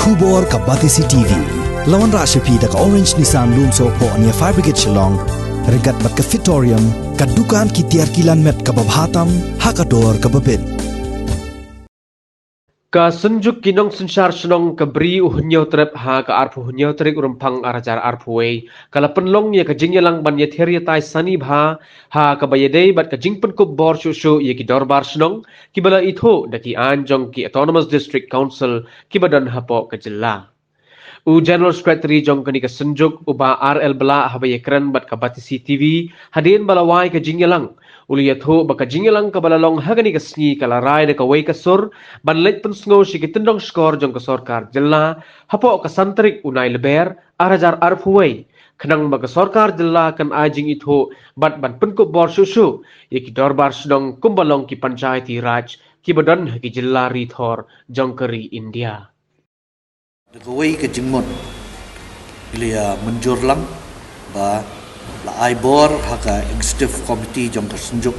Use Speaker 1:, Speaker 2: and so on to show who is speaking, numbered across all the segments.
Speaker 1: Kubor ka Batisi TV. Lawan Rashapi da ka Orange Nissan Lumso po ania Fire Brigade Shillong. Regat bat ka Fitorium. Kadukan ki tiar kilan met ka babhatam. Hakador ka babin.
Speaker 2: Ka senjuk kinong sensar senong ka beri uhnyaw trep ha ka arpu uhnyaw trek urumpang arajar arpuwe kala penlong ya ka jingyalang ban ya theria tai sani bha ha ka bayadei bat ka jingpen kup bor shushu ya ki dorbar senong ki bala itho daki anjong ki autonomous district council ki badan hapo ka jilla u general secretary jong kani ka senjuk uba RL bala habaya kran bat ka batisi TV hadin balawai ka jingyalang uliyatho baka jingyalang ka balalong hagani ka sngi kala rai de ka wei ka sur banlet pensngo si kitendong skor jong ka sorkar jilla hapo ka santrik unai leber arajar arfuwei khnang baka sorkar jilla kan ajing itho bat ban penko bor susu yeki dorbar sedong kumbalong ki panchayati raj ki badan ki jilla rithor jongkari India
Speaker 3: Gawai ke jengmot ilia menjur lang ba la aibor haka executive committee jong ka senjuk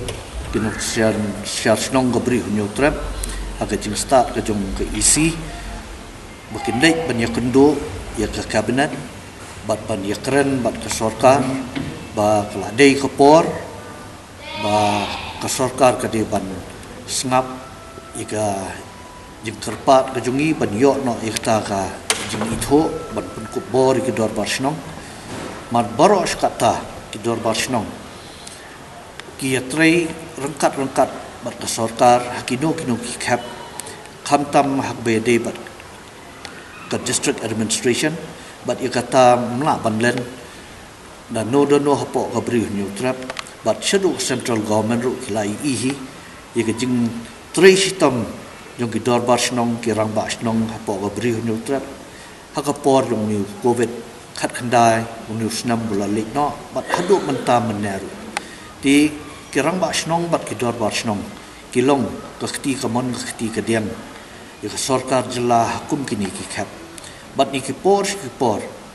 Speaker 3: kinu siar snong gabri hunyo trap haka jing start ka jong ka isi bakindai banyak kendo ya ka kabinet bat ban ya keren bat ka sorkar ba keladai ka por ba ka sorkar ka de ban sngap ika jing kerpat ka jongi ban yo no ikta ka jing itho ban pun ko bor ki dor barsnong mat boros kata ki dor barsnong ki yatrei rengkat bat ka sorkar hakino kino ki kap khamtam hak be de bat ka district administration bat ikata mla banlen na no hapo ka bri new trap bat shadow central government ru kilai ihi ye ka jing trei sitam jong ki dor barsnong ki rang barsnong hapo ka bri new trap hakapor jong new covid khat khandai new snam bula lek no bat hadu mentam menaru ti kirang ba snong bat ki dor ba snong kilong ka khti ka mon ka khti ka diam ya ka sarkar jilla hukum kini ki khap bat ni ki por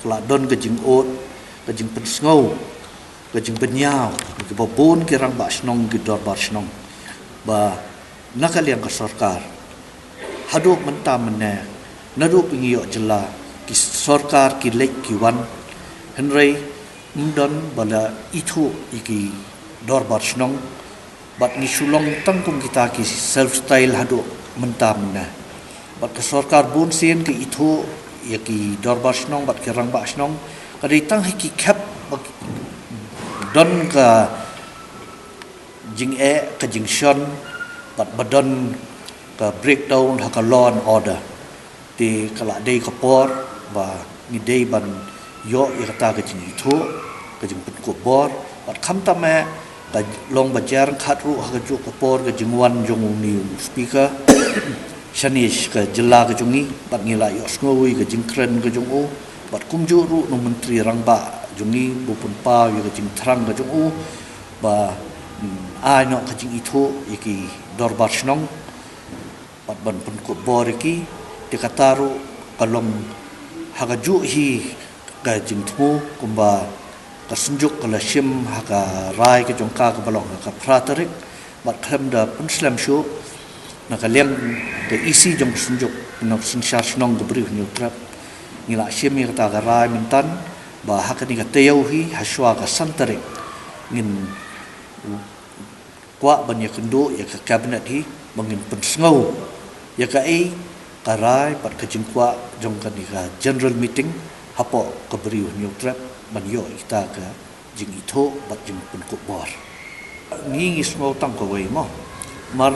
Speaker 3: kla don ka jing ot ka jing pen sngo ka jing penyaw ki babon kirang ba snong ki dor ba snong ba nakaliang ka sarkar hadu mentam menaru nadu pingiyo jilla ki sarkar ki lek ki wan henry mdon bala itu iki dorbar snong bat ni sulong tangkum kita ki self style hadu mentam na bat ka sarkar bun sien ki itu ya ki dorbar snong bat ki rang ba snong kadi tang ki kap don ka jing ka jing shon bat badon ka breakdown ha ka law and order ti kala dei ka por ba ni dei ban yo ikata ka jing itu ka jing put ko bor bat kham ta me ka long bajar khat ru ha ju ka por ka jing wan jong ni speaker shanish ka jilla ka jungi bat ngila yo sngowi ka jing kren ka jong u bat kumju ru no menteri rangba jungi bupun pa yo ka jing thrang ka jong u ba ai no ka jing itu iki dorbar snong bat ban pun ko bor iki tikataru kalong hagaju hi ka jingtmu kumba ka senjuk kala shim haka rai ka jongka ka balong ka pratarik bat khlem da pun slam shu na ka leng ka isi jong senjuk no sinshar snong ka bri new trap ngila shim hi ka rai mintan ba haka ni ka teyau hi haswa ka santarik ngin kwa ban ya kendo ya ka cabinet hi mangin pun sngo ya ka ai karai pat ka jingkwa jong ka ni ka general meeting hapo ka bri new trap ban yo ita ka jing itho bat jing pun ko bor ngi smo tang ko wei mo mar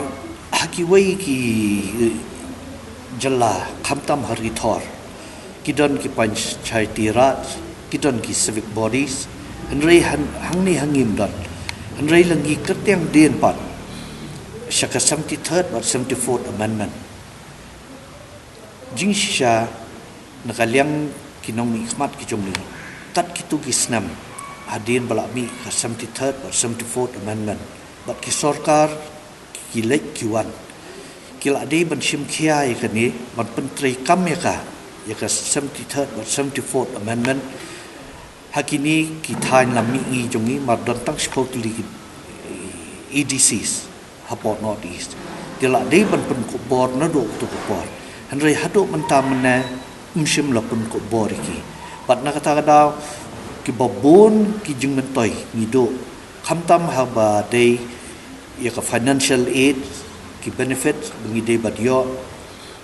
Speaker 3: haki wei ki jalla khamtam hari thor kidon ki panchayati raj kidon ki civic bodies henrei hangni hangim dot henrei langi kertiang den pat shaka 73rd or 74th amendment jing shisha nakaliang kinong ni khmat ki jong ni tat kitu ki snam hadin bala mi ka 73rd or 74th amendment bat ki sarkar ki lek ki wan ki la dei ban shim khia ye ka ni ban pentri kam ye ka 73rd or 74th amendment hakini ki thain lam mi i jong ni mar don tang spokli ki EDCs hapot north east ki la dei ban pen ko bor na do to ko bor henry hadu mentam na umsim lapun ko boriki pat nakata daw ki babon ki jing mentoy ngido khamtam haba day ya ka financial aid ki benefit ngide badyo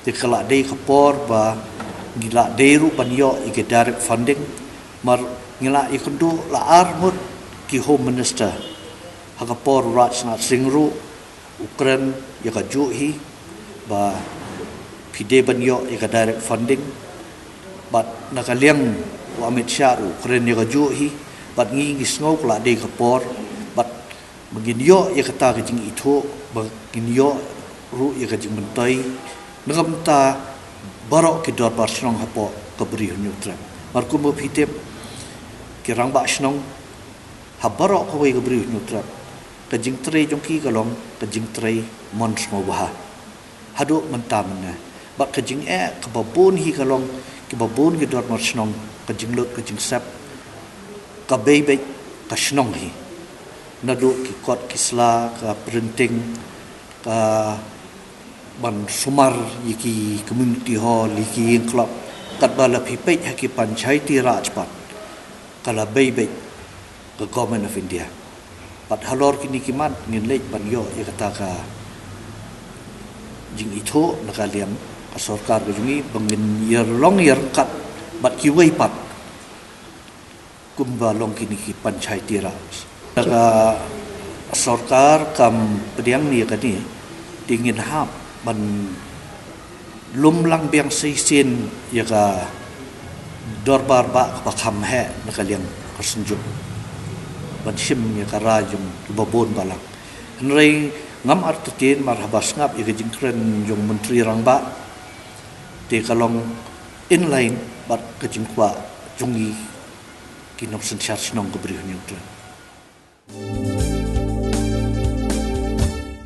Speaker 3: te kala day kapor ba gila deru banyo ike direct funding mar ngila ikundu la armut ki home minister hakapor Rajnath Singru Ukraine ya ka juhi ba pide banyo ike direct funding bat nakaliang wa Amit Shah Ukraine ya ka juhi bat ngi ngau kala day kapor bat maginyo ya kata ka jing itu maginyo ru ya ka jing mentai ngamta barok ki dor bar snong hapo kabri nyutra marku mo pitep ki rang ba snong ha barok ko we kabri nyutra ka jing tre jong ki kalong ka jing tre mon smo ba hadu mentam na ba ka jing ka babun hi kalong ki babun ki dor mar snong ka jing lot ka jing sap ka bebe ka snong hi nadu ki kot kisla ka printing ka ban sumar yiki community hall yiki club kat bala pipet haki panchayati raj pat kala bebe ke government of India pat halor kini kimat ngin lej ban yo ya kata ka jing itu nakaliam ka sarkar ka jungi bangin year long year kat bat ki wei pat kumba long kini ki panchayati raj ka sarkar kam pediang ni ka ni dingin hap ban lum lang biang seisen ya ka dorbar ba ka kham he nakaliang kasenjuk ban sim ya ka rajum babon balak nrei ngam artutin marhabas ngap ya jingkren jong menteri rangba te kalong inline bat ka jingkwa jungi kinok sen charge nong ko brih nyutra